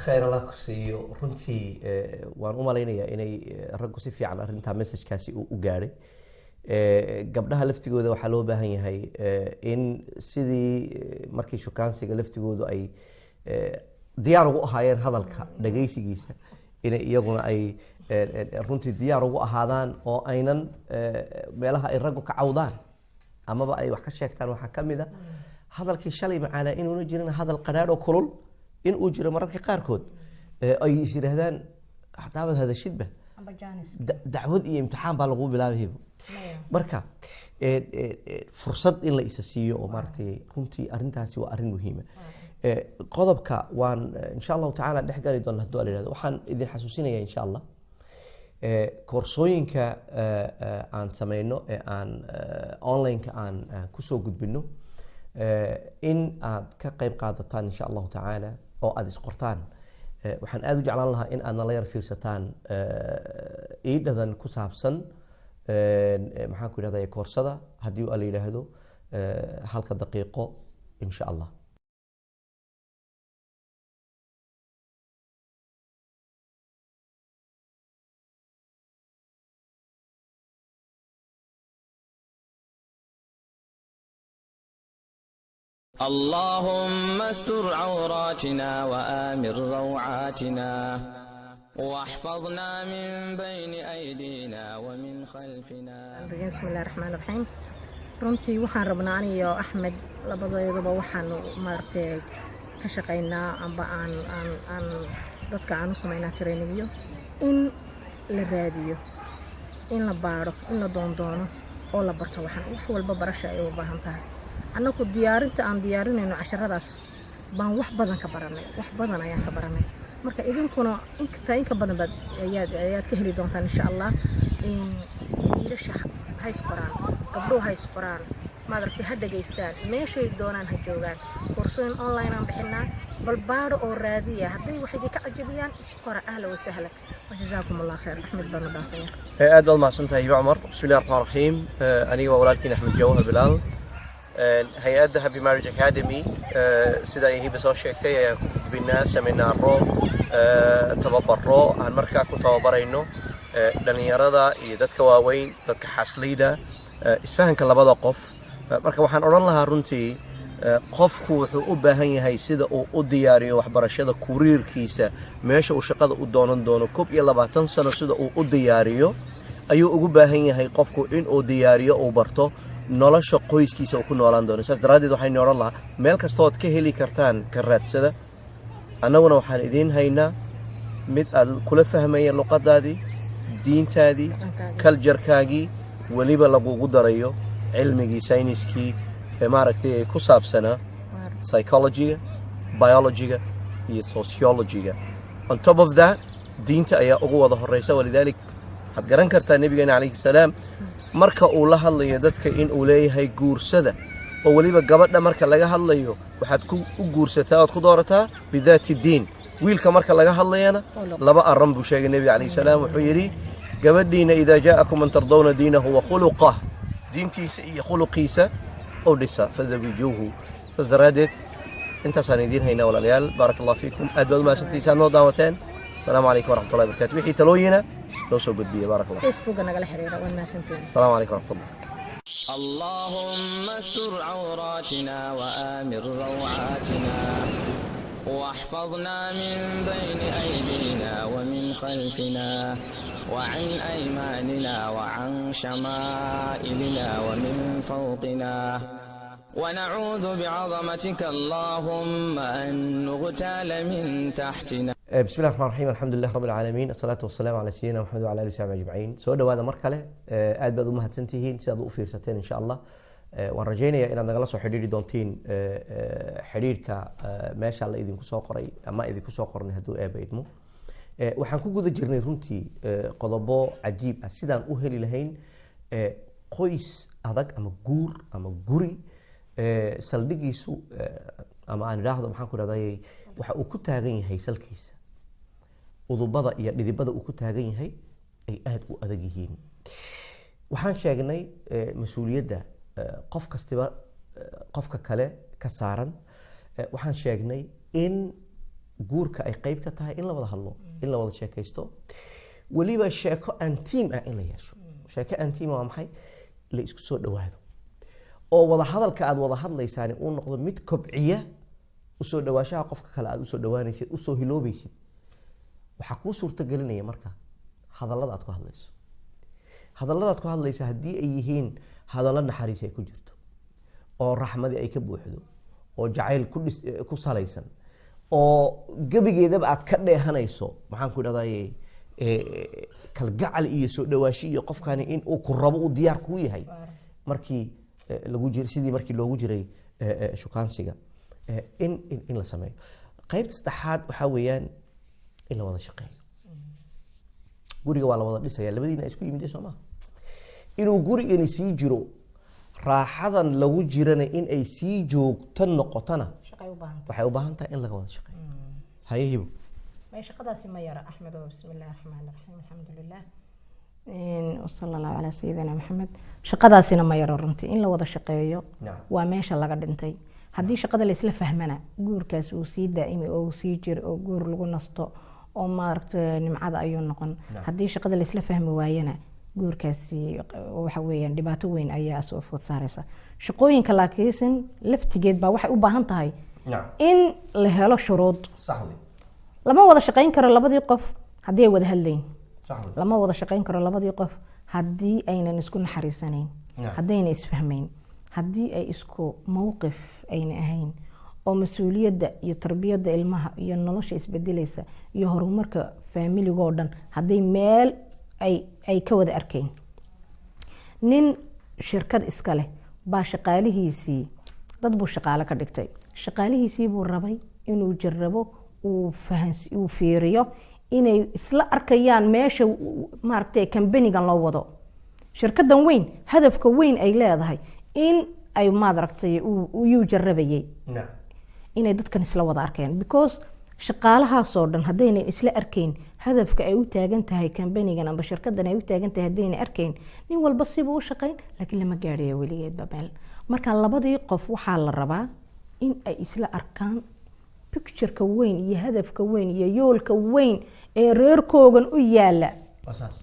khayr Allah ku siiyo runtii waan u maleynayaa inay raggu si fiican arinta message-kaasi u gaaray gabdhaha laftigooda waxa loo baahan yahay in sidii markii shukaansiga laftigoodu ay diyaar ugu ahaayeen hadalka dhageysigiisa in iyaguna ay runtii diyaar ugu ahaadaan oo aynan meelaha ay raggu ka cawdaan amaba ay wax ka sheegtaan waxa kamida hadalkii shalay macaala inuuna jirin hadal qadhaadh oo kulul in uu jiro mararka qaarkood ay is yiraahdaan hadaabad hadashidba dacwad iyo imtixaan baa lagu bilaabay marka fursad in la isa siiyo oo maartay runtii arintaasi waa arin muhiim ah qodobka waan insha Allah taala dhexgali doona hadoo la yiraahdo waxaan idin xasuusinayaa insha Allah koorsooyinka aan sameeyno aan online ka aan ku soo gudbino in aad ka qayb qaadataan insha allahu tacaala oo aada isqortaan. waxaan aada u jeclaan lahaa in aad nala yar fiirsataan iidhadan ku saabsan maxaan ku idhahdaa koorsada haddii la yidhaahdo halka daqiiqo insha allah. اللهم استر عوراتنا وآمن روعاتنا واحفظنا من بين أيدينا ومن خلفنا. بسم الله الرحمن الرحيم. runtii waxaan rabnaa aniyo Axmed labadoodaba waxaan maartay ka shaqeynaa amba aan dadka aan u sameynaa trainingiyo in la raadiyo, in la baaro, in la doondoono oo la barto wax walba barasho ay u baahan tahay. annagu diyaarinta aan diyaarinayno casharadaas baan wax badan ka baranay, wax badan ayaan ka baranay. marka idinkuna inka badan baad ayaad ka heli doontaan insha Allah. in wiilasha hays qoraan, gabdho hays qoraan, maaragtay ha dhageystaan, meeshay doonaan ha joogaan. koorsooyin online aan bixinaa, bal baaro oo raadiya hadday wax idinka cajabiyaan isqora. ahla wa sahla wajazaakum allah khayr. axmed baan dhaafaya aad baad mahadsantahay hiba cumar. bismillahi raxmaani raxiim. aniga waa walaalkiin axmed jawhar bilaal. hay-adda Happy Marriage Academy sida ay hiba soo sheegtay ayaan ku gudbinaa seminaaro tababaro aan markaa ku tababarayno dhalinyarada iyo dadka waaweyn, dadka xasleyda, isfahanka labada qof. marka waxaan odhan lahaa runtii qofku wuxuu u baahan yahay sida uu u diyaariyo waxbarashada kuriirkiisa, meesha uu shaqada u doonan doono 21 sano sida uu u diyaariyo ayuu ugu baahan yahay qofku inuu diyaariyo uu barto nolosha qoyskiisa uu ku noolaan doono. saas daraadeed waxaynu odhan lahaa meel kastood ka heli kartaan ka raadsada. annaguna waxaan idiin haynaa mid aad kula fahmaya luqadaadii, diintaadii, kaljarkaagii, weliba lagugu darayo cilmigii sayniskii maaragtay ay ku saabsanaa psychologiga, biologiga iyo sociologiga. on top of that diinta ayaa ugu wada horeysa. walidaalik waxaad garan kartaa nabigeena calayhi salaam marka uu la hadlayo dadka in uu leeyahay guursada, oo weliba gabadha marka laga hadlayo waxaad u guursataa ood ku doorataa bidaati diin. wiilka marka laga hadlayana laba arran buu sheegay nabiga calayhi salaam. wuxuu yidhi gabadhiina idaa jaa'akum man tardawna diinahu wa khuluqah, diintiisa iyo khuluqiisa oo dhisa fadawijuuhu. saas daraadeed intaasaan idiin haynaa walaalayaal. baaraka allah fiikum. aad baad u mahadsantihiin noo daawateen. asalaamu calaykum waraxmatullahi wabarakaatu. wixii talooyina loo soo gudbiyey. baaraka allah. facebookga nagala xiriira. waan mahadsantihiin. asalaamu calaykum waraxmatullah. اللهم استر عوراتنا وآمن روعاتنا واحفظنا من بين أيدينا ومن خلفنا وعن أيماننا وعن شمائلنا ومن فوقنا ونعوذ بعظمتك اللهم أن نغتال من تحتنا. بسم الله الرحمن الرحيم. الحمد لله رب العالمين، الصلاة والسلام على سيدنا محمد وعلى آله وصحبه أجمعين. سو دhowaada mar kale aad baad u mahadsantihiin si aad u fiirsateen insha Allah. waan rajaynayaa inaad nagala soo xidhiidhi doontiin xidhiidhka meesha la idinku soo qoray ama idinku soo qornay hadduu eeba idmo. waxaan ku guda jirnay runtii qodobo cajiib ah sidaan u heli lahayn qoys adag ama guur ama guri saldhigiisu ama aan idhaahdo maxaan ku idhahday waxa uu ku taagan yahay salkiisa, udubada iyo dhidibada uu ku taagan yahay ay aad u adag yihiin. waxaan sheegnay mas-uuliyadda qof kastiba qofka kale ka saaran. waxaan sheegnay in guurka ay qayb ka tahay in la wada hadlo, in la wada sheekaysto, weliba sheeko antiim ah in la yeesho. sheeko antiim waa maxay? la isku soo dhawaado oo wada hadalka aad wada hadlaysaan uu noqdo mid kobciya usoo dhawaashaha qofka kale aad usoo dhawaanaysid, usoo hiloobaysid. waxaa kuu suurto gelinaya marka hadallada aad ku hadlayso. hadallada aad ku hadlaysa haddii ay yihiin hadallo naxariis ay ku jirto, oo raxmadi ay ka buuxdo, oo jacayl ku salaysan, oo gebigeedaba aad ka dheehanayso maxaan ku idhahdaye kalgacal iyo soo dhawaashi iyo qofkani in uu ku rabo uu diyaar kuu yahay markii sidii markii loogu jiray shukaansiga in la sameeyo. qaybta saddexaad waxaa weeyaan in la wada shaqeeyo. guriga waa la wada dhisaya, labadiina isku yimid soo maaha. inuu gurigani sii jiro raaxadan lagu jirana in ay sii joogto noqotona shaqay u baahan waxay u baahan tahay in laga wada shaqeeyo haye hibo ما شقداسي ما يرى أحمد بسم الله الرحمن الرحيم الحمد لله وصلى الله على سيدنا محمد شقداسينا ما يرى رنتي إن لو وضع شقيو نعم. وماشى لقى دنتي هدي شقدا اللي سلا فهمنا جور كاس وسي دائمي أو سيجر أو جور لغو نسطو أو مارت نمعاد أيون نقن نعم. هدي شقدا اللي سلا فهم واينا جور كاسي وحويا دباتو وين أي أسوف وتصارسة شقوين كلاكيسن لفت جد با وحي وباهن تهاي نعم إن لهلا شروط صحوي lama wada shaqayn karo labadii qof hadii ay wada hadlayn صحوي lama wada shaqayn karo labadii qof hadii aynan isku naxariisanayn hadayna isfahmayn hadii ay isku mowqif ayna ahayn oo mas'uuliyadda iyo tarbiyadda ilmaha iyo nolosha isbedelaysa iyo horumarka familiga oo dhan hadii meel ay ka wada arkayn nin shirkad iska leh baa shaqaalihiisii dad buu shaqaale ka dhigtay shaqaalihiisii buu rabay inuu jarrabo uu fiiriyo inay isla arkayaan meesha maartay kambanigan loo wado shirkadan weyn hadafka weyn ay leedahay in ay maadaragtay uu jarrabayay inay dadkan isla wada arkeen because shaqaalahaas oo dhan hadayna isla arkayn hadafka ay u taagan tahay kambanigan amba shirkadan ay u taagan tahay hadayna arkayn nin walba sibuu u shaqayn laakiin lama gaadhayo weligeed babeel marka labadii qof waxaa la rabaa in ay isla arkaan picture-ka weyn iyo hadafka weyn iyo yoolka weyn ee reerkoogan u yaala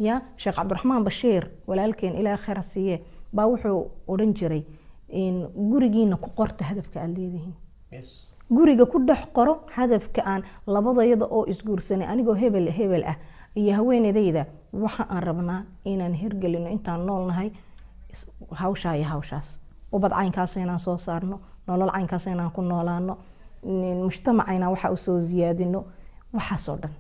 ya sheekh cabdiraxmaan bashiir walaalkeen ilaa khayr siiye baa wuxuu oran jiray in gurigiina ku qorta hadafka aad leedihiin guriga ku dhex qoro hadafka aan labadayada oo isguursanay anigoo hebel ah iyo haweeneydayda waxa aan rabnaa inaan hirgelino intaan noolnahay hawshaa iyo hawshaas ubad caynkaas inaan soo saarno nolol caynkaas inaan ku noolaano mujtamacayna waxa uu soo ziyaadino waxa soo dhan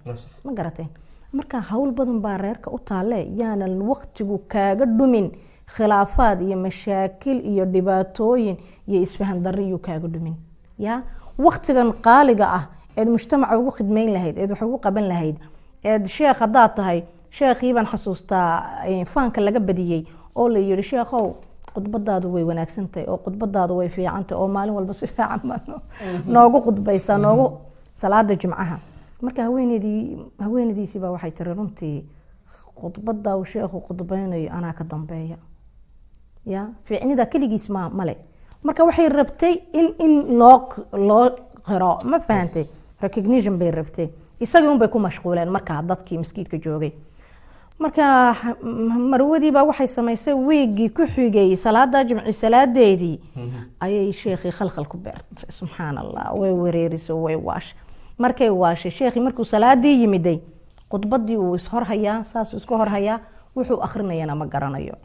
ma garateen marka hawl badan baa reerka u taale yaanan waqtigu kaaga dhumin khilaafaad iyo mashaakil iyo dhibaatooyin iyo isfahan darriyo kaaga dhumin ya waqtigan qaaliga ah ee mujtamaca ugu khidmeyn lahayd ee wax ugu qaban lahayd ee sheekh hadaa tahay sheekhi baan xasuustaa faanka laga badiyay oo la yiri sheekhow khudbadaadu way wanaagsantahay oo khudbadaadu way fiicantahay oo maalin walba si fiican ma noogu khudbaysaa noogu salaada jumcaha marka haweenadiisi baa waxay tiri runtii khudbada uu sheekhu khudbaynayo anaa ka dambeeya ya fiicnida kaligiis ma male marka waxay rabtay in loo qiro ma fahantay recognition bay rabtay isagii un bay ku mashquuleen marka dadkii masjidka joogay marka marwadii baa waxay samaysay weegii ku xigay salaada jumci salaadeedii ayay sheekhi khalkhal ku beertay subhanallah way wareeriso way waash markay waashay sheekhi markuu salaadii yimiday khudbadii uu ishor hayaa saas isku hor hayaa wuxuu akhrinayana ma garanayo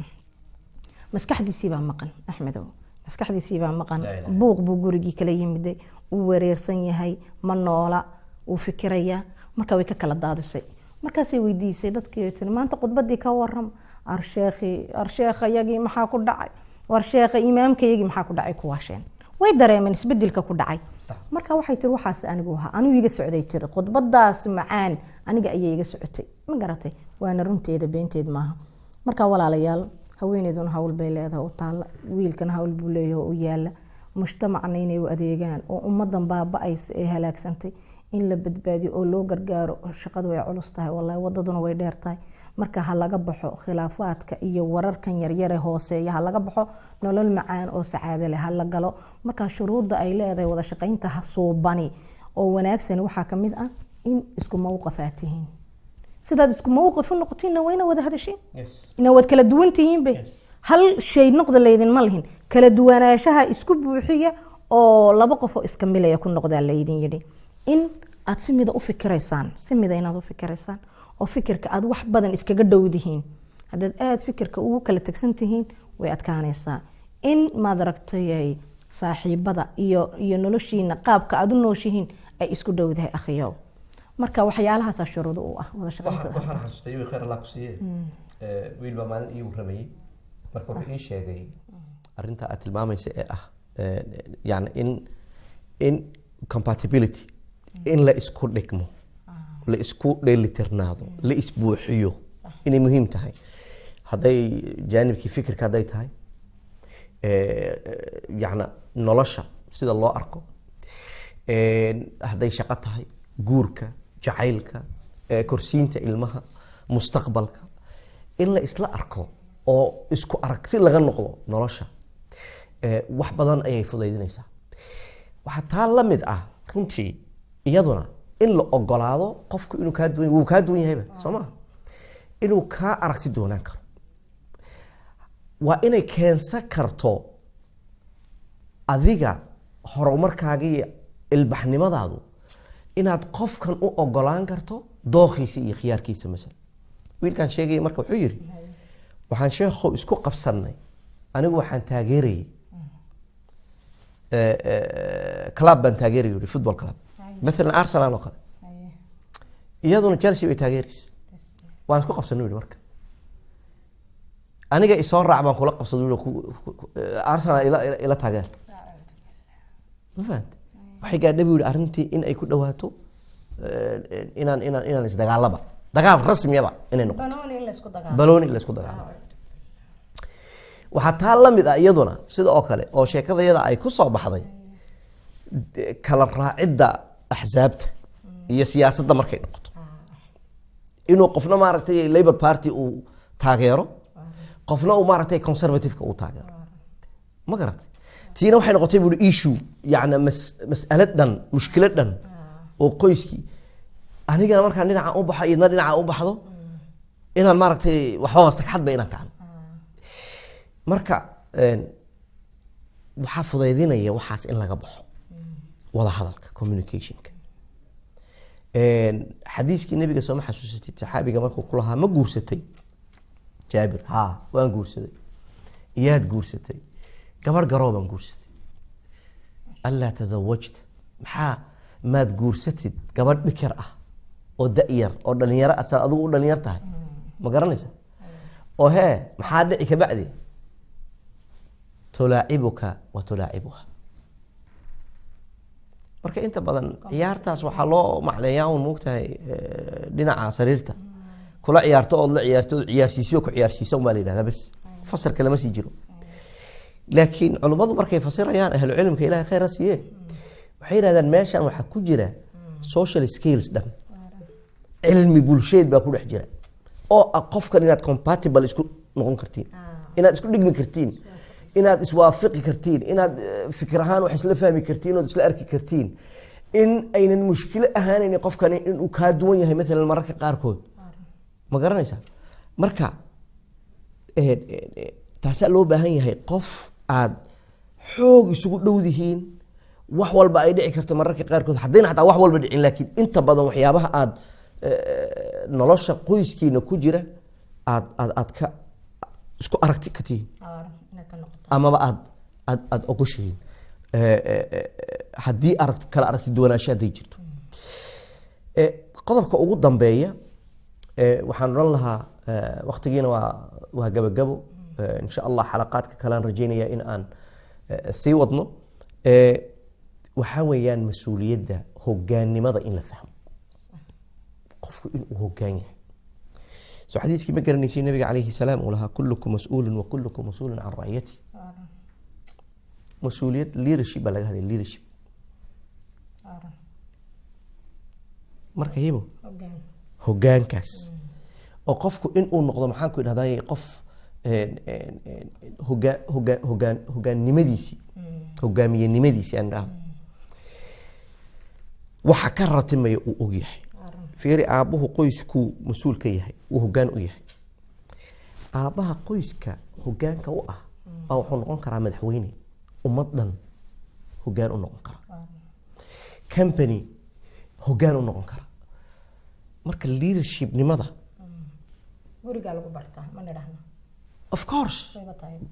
maskaxdiisii baa maqan axmedow maskaxdiisii baa maqan buuq buu gurigii kala yimiday uu wareersan yahay ma noola uu fikiraya marka way ka kala daadisay markaasay weydiisay dadkii tii maanta khudbadii ka waram arsheekha yagii maxaa ku dhacay warsheekha imaamkayagii maxaa ku dhacay ku waasheen way dareemeen isbedelka ku dhacay marka waxay tiri waxaas anigu ahaa anigu iga socday tiri khudbadaas macaan aniga ayay iga socotay ma garatay waana runteeda beenteed maaha marka walaalayaal haweeneyduna hawl bay leedahay u taala wiilkan hawl buu leeyahay u yaala mujtamacna inay u adeegaan oo ummadan baaba'aysa ee halaagsantay in la badbaadiyo oo loo gargaaro shaqadu way culus tahay wallahi wadaduna way dheer tahay marka ha laga baxo khilaafaadka iyo wararkan yaryar ee hooseeya ha laga baxo nolol macaan oo sacaado leh ha la galo marka shuruudda ay leedahay wada shaqaynta hasuubani oo wanaagsan waxaa kamid ah in isku mowqafaad tihiin sidaad isku mowqif u noqotiin wayna wada hadashiin ina wad kala duwan tihiin bay hal shay noqdo leedin ma lahin kala duwanaanshaha isku buuxiya oo laba qof oo iska milaya ku noqdaa leedin yiri in aad simida u fikiraysaan simida inaad u fikiraysaan oo fikirka aad wax badan iskaga dhowdihiin haddaad aad fikirka ugu kala tagsan tihiin way adkaanaysaa in maad aragtay saaxiibada iyo noloshiina qaabka aad u nooshihiin ay isku dhowdahay akhiyow marka waxyaalahaas shuruud u ah wada shaqaynta waxaan xasuustay wiil khayr Allah ku siiyay wiil baa maalin ii waramayay marka wuxuu ii sheegay arrinta aad tilmaamaysa ee ah yani in compatibility in la isku dhigmo la isku dheelitirnaado la isbuuxiyo inay muhiim tahay hadday jaanibkii fikirka hadday tahay yacna nolosha sida loo arko hadday shaqo tahay guurka jacaylka korsiinta ilmaha mustaqbalka in la isla arko oo isku aragti laga noqdo nolosha wax badan ayay fudaydinaysaa waxaa taa la mid ah runtii iyaduna in la ogolaado qofku inuu wuu kaa duwan yahayba soo maa inuu kaa aragti doonaan karo waa inay keensan karto adiga horumarkaaga iyo ilbaxnimadaadu inaad qofkan u ogolaan karto dookhiisa iyo khiyaarkiisa masala wiilkaan sheegaya marka wuxuu yidhi waxaan sheekhow isku qabsannay anigu waxaan taageerayay club baan taageeraya yidhi football club maalan Arsenal oo kale iyaduna Chelsea bay taageeraysa waan isku qabsannay yidhi marka aniga isoo raac baan kula qabsaday yidhi Arsenal ila taageer ma fahantay waxay gaadhay yidhi arrintii in ay ku dhawaato inaan isdagaalaba dagaal rasmiyaba inay noqoto balooni la isku dagaalo waxaa taa la mid ah iyaduna sida oo kale oo sheekadayada ay ku soo baxday kala raacidda axsaabta iyo siyaasadda markay noqoto inuu qofna maaragtay Labour Party uu taageero qofna uu maaragtay conservative-ka uu taageero ma garatay tiina waxay noqotay buu issue yacni mas'aladan mushkiladan oo qoyskii anigana markaan dhinaca u baxo idna dhinaca u baxdo inaan maaragtay waxba sagxadba inaan kacno marka waxaa fudaydinaya waxaas in laga baxo wada hadalka communicationka xadiiskii nabiga soo ma xasuusatid saxaabiga markuu ku lahaa ma guursatay jaabir haa waan guursaday iyaad guursatay gabar garoo baan guursaday allaa tasawajta maxaa maad guursatid gabadh bikir ah oo da'yar oo dhalinyaro asal adigu u dhalinyar tahay ma garanaysa oo hee maxaa dhici ka bacdi tulaacibuka wa tulaacibuha marka inta badan ciyaartaas waxaa loo macneeyaa un moogtahay dhinaca sariirta kula ciyaarto ood la ciyaarto ciyaarsiisyo ku ciyaarsiisa umaa la yidhahdaa bas fasirka lama sii jiro laakiin culummadu markay fasirayaan ahlu cilmka ilaahay khayr ha siiye waxay yidhahdaan meeshan waxaa ku jira social skills dhan cilmi bulsheed baa ku dhex jira oo ah qofkan inaad compatible isku noqon kartiin inaad isku dhigmi kartiin inaad iswaafaqi kartiin inaad fikir ahaan wax isla fahmi kartiin oo isla arki kartiin in aynan mushkilo ahaanayn qofkan inuu kaa duwan yahay maalan mararka qaarkood ma garanaysaa marka taasaa loo baahan yahay qof aad xoog isugu dhowdihiin wax walba ay dhici karto mararka qaarkood haddayna xataa wax walba dhicin laakiin inta badan waxyaabaha aad nolosha qoyskiina ku jira aad ka isku aragti ka tihiin amaba aad ogoshihiin haddii kala aragti duwanaansho hadday jirto qodobka ugu dambeeya waxaan odhan lahaa waqtigiina waa gabagabo insha allah xalaqaadka kalean rajeynaya in aan sii wadno waxaa weeyaan mas-uuliyadda hogaannimada in la fahmo qofku inuu hogaan yahay soo xadiiskii ma garanaysay nabiga calayhi salaam uu lahaa kullukum mas-uulun wa kullukum mas-uulun can raciyati mas-uuliyad leadership baa laga hadlay leadership marka hibo hogaankaas oo qofku inuu noqdo maxaan ku idhahdaa qof hogaannimadiisii hogaamiyenimadiisii aan idhahdo waxa ka ratimaya uu og yahay fiiri aabbuhu qoyskuu mas-uul ka yahay uu hogaan u yahay aabbaha qoyska hogaanka u ah baa wuxuu noqon karaa madaxweyne ummad dhan hogaan u noqon kara company hogaan u noqon kara marka leadershipnimada gurigaa lagu bartaa ma nidhahno of course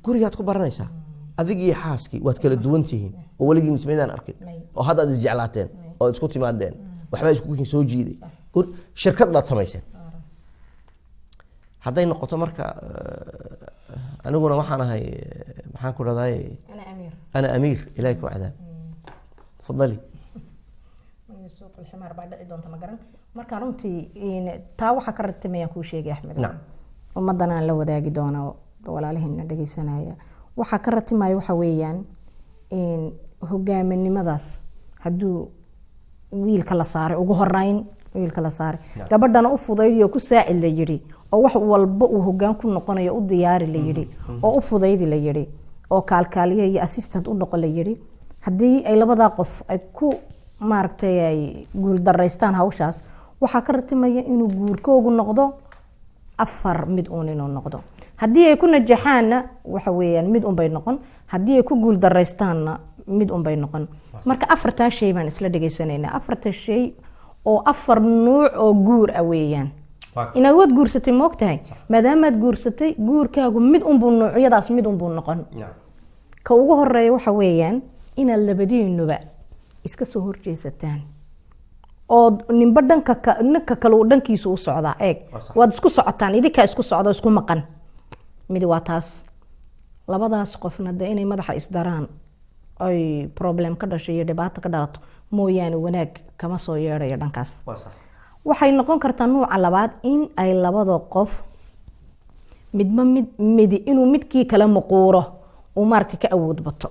gurigaad ku baranaysaa adig iyo xaaskii waad kala duwan tihiin oo weligiin ismaydaan arkin oo hadda aad isjeclaateen oo isku timaadeen waxbaa isku soo jiiday shirkad baad samayseen hadday noqoto marka aniguna waxaan ahay maxaan ku dhahday ana amiir ilaahay ku cadaab fadali suuq الحمار baa dhici doonta ma garan marka runtii taa waxa ka ratay kuu sheegay Axmed ummadan aan la wadaagi doono walaalaheena dhageysanaya waxaa ka ratimaya waxa weeyaan hogaaminimadaas hadduu wiilka la saaray ugu horeyn wiilka la saaray gabadhana u fudaydiyo ku saacid la yiri oo wax walba uu hogaan ku noqonayo u diyaari la yiri oo u fudaydi la yiri oo kaalkaaliye iyo assistant u noqon la yiri haddii ay labada qof ay ku maaragtay ay guul daraystaan hawshaas waxaa ka ratimaya inuu guurkoogu noqdo 4 mid uun inuu noqdo haddii ay ku najaxaanna waxa weeyaan mid un bay noqon haddii ay ku guul daraystaanna mid un bay noqon marka 4 shay baan isla dhageysanaynaa 4 shay oo 4 nuuc oo guur ah weeyaan inaad wad guursatay ma ogtahay maadaama aad guursatay guurkaagu mid un buu nuucyadaas mid un buu noqon ka ugu horeeya waxa weeyaan inaad labadiinuba iska soo horjeesataan oo ninba dhanka kale uu dhankiisa u socdaa eeg waad isku socotaan idinka isku socdo isku maqan mid waa taas labadaas qofna inay madaxa isdaraan ay problem ka dhashay iyo dhibaato ka dhalato mooyaane wanaag kama soo yeerayo dhankaas waxay noqon kartaa nooca labaad in ay labada qof midba mid inuu midkii kale muquuro uu maaragtay ka awood bato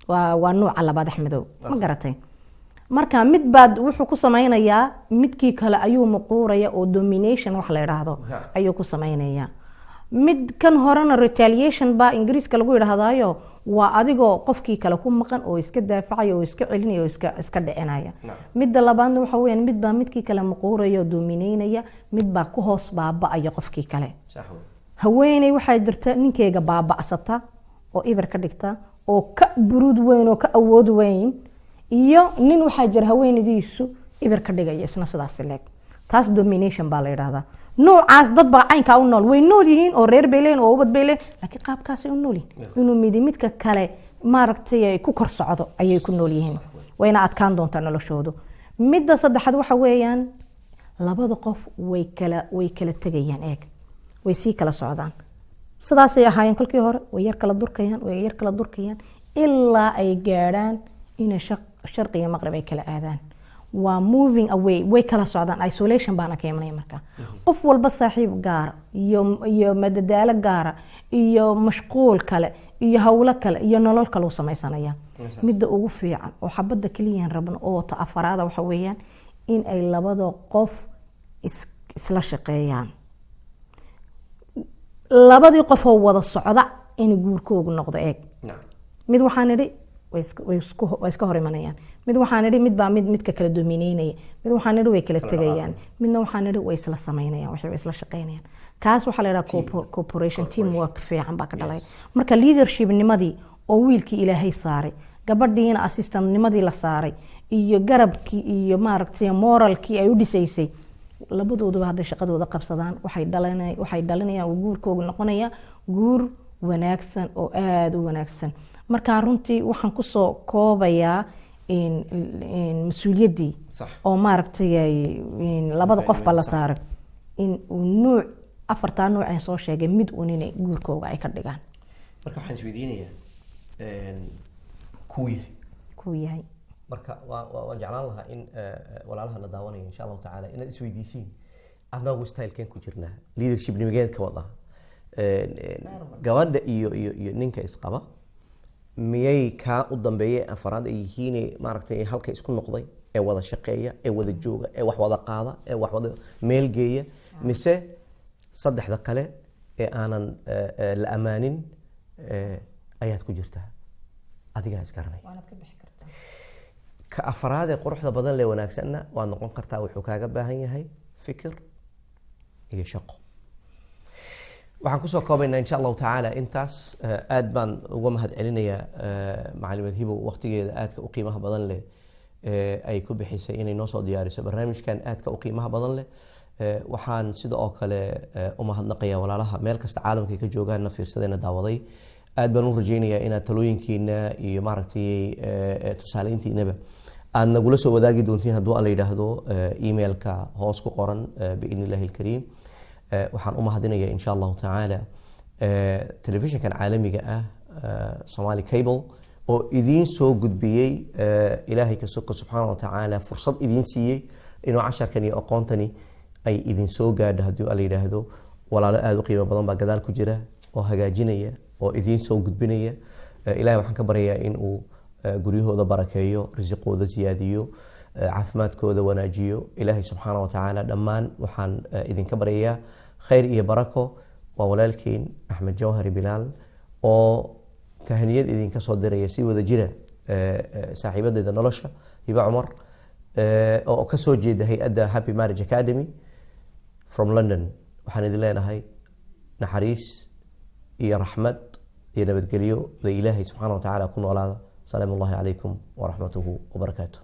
waa nooca labaad axmedow ma garatay marka mid baad wuxuu ku samaynayaa midkii kale ayuu muquuraya oo domination wax la yiraahdo ayuu ku samaynayaa mid kan horena retaliation ba ingiriiska lagu yiraahdaayo waa adigoo qofkii kale ku maqan oo iska daafacayo oo iska celinaya oo iska dhicinaya midda labaadna waxa weeyaan mid baa midkii kale muquuraya oo dominaynaya mid baa ku hoos baaba'aya qofkii kale haweeney waxay jirta ninkeega baaba'sata oo ibar ka dhigta oo ka burud weyn oo ka awood weyn iyo nin waxa jira haweenadiisu ibar ka dhigaya isna sidaas leeg taas domination baa la yiraahdaa noocaas dad baa caynka u nool way nool yihiin oo reer beeleen oo ubad beeleen laakiin qaabkaas ay u nool yihiin inuu midka kale maaragtay ay ku kor socdo ayay ku nool yihiin wayna adkaan doontaa noloshoodu midda saddexaad waxa weeyaan labada qof way kala tagayaan eeg way sii kala socdaan sidaas ay ahaayeen kolkii hore way yar kala durkayaan ilaa ay gaaraan in sharqi iyo maqrib ay kala aadaan waa moving away way kala socdaan isolation baana ka imanaya marka qof walba saaxiib gaar iyo madadaalo gaar iyo mashquul kale iyo hawlo kale iyo nolol kale u samaysanaya midda ugu fiican oo xabada kaliya rabno oo ta afaraada waxa weeyaan in ay labada qof isla shaqeeyaan labadii qof oo wada socda in guurkoogu noqdo eeg mid waxaan nidhi way iska hor imanayaan mid waxaan nidhi mid baa midka kala dominaynaya mid waxaan nidhi way kala tegayaan midna waxaan nidhi way isla samaynayaan way isla shaqeynayaan kaas waxaa la yiraahdaa cooperation teamwork fiican baa ka dhalay marka leadership nimadii oo wiilkii ilaahay saaray gabadhiina assistant nimadii la saaray iyo garabkii iyo maaragtay moralkii ay u dhisaysay labadooduba hadday shaqadooda qabsadaan waxay dhalinayaan guurkoogu noqonaya guur wanaagsan oo aada u wanaagsan marka runtii waxaan kusoo koobayaa mas-uuliyaddii oo maaragtay labada qofba la saaray in nuuc 4 nuuc aan soo sheegay mid uun inay guurkooga ay ka dhigaan marka waxaan isweydiinayaa kuu yahay marka waa jeclaan lahaa in walaalaha la daawanaya insha allahu tacaala inaad isweydiisiin annagu stylekeen ku jirnaa leadership nimageed ka wada gabadha iyo ninka isqaba miyay kaa u dambeeyay afaraad ay yihiin maaragtay halka isku noqday ee wada shaqeeya ee wada jooga ee wax wada qaada ee wax wada meel geeya mise saddexda kale ee aanan la amaanin ayaad ku jirtaa adigaa isgaranay ka afraad ee quruxda badan lee wanaagsanna waad noqon kartaa wuxuu kaaga baahan yahay fikir iyo shaqo waxaan kusoo koobaynaa insha allahu tacaala intaas aad baan uga mahad celinayaa macalimed hibow waqtigeeda aadka u qiimaha badan leh ay ku bixisay inay noo soo diyaariso barnaamijkan aadka u qiimaha badan leh waxaan sida oo kale u mahadnaqayaa walaalaha meel kasta caalamka ka joogaanna fiirsadeena daawaday aad baan u rajaynayaa inaad talooyinkiina iyo maaragtay tusaaleyntiinaba aad nagula soo wadaagi doontiin hadduu aan la yidhaahdo emailka hoos ku qoran biidni illaahi alkariim waxaan u mahadinayaa insha allahu tacaala telefishinkan caalamiga ah Somali Cable oo idiin soo gudbiyey ilaahay ka soko subxaanahu wa tacaala fursad idiin siiyey inuu casharkan iyo aqoontani ay idiin soo gaadho haddii aan la yidhaahdo walaalo aada u qiimo badan baa gadaal ku jira oo hagaajinaya oo idiin soo gudbinaya. Ilaahay waxaan ka baryayaa in uu guryahooda barakeeyo, risiqooda siyaadiyo, caafimaadkooda wanaajiyo. Ilaahay subxaana wa tacaala dhammaan waxaan idinka baryayaa khayr iyo barako. waa walaalkiin Axmed Jawhari Bilaal oo tahaniyad idinka soo diraya si wada jira saaxiibadeeda nolosha Hiba Cumar oo ka soo jeeda hay'adda Happy Marriage Academy from London. waxaan idin leenahay naxariis iyo raxmad iyo nabadgelyo la Ilaahay subxaana wa tacaala ku noolaada. salaamu Allahi calaykum waraxmatuhu wabarakaatuh.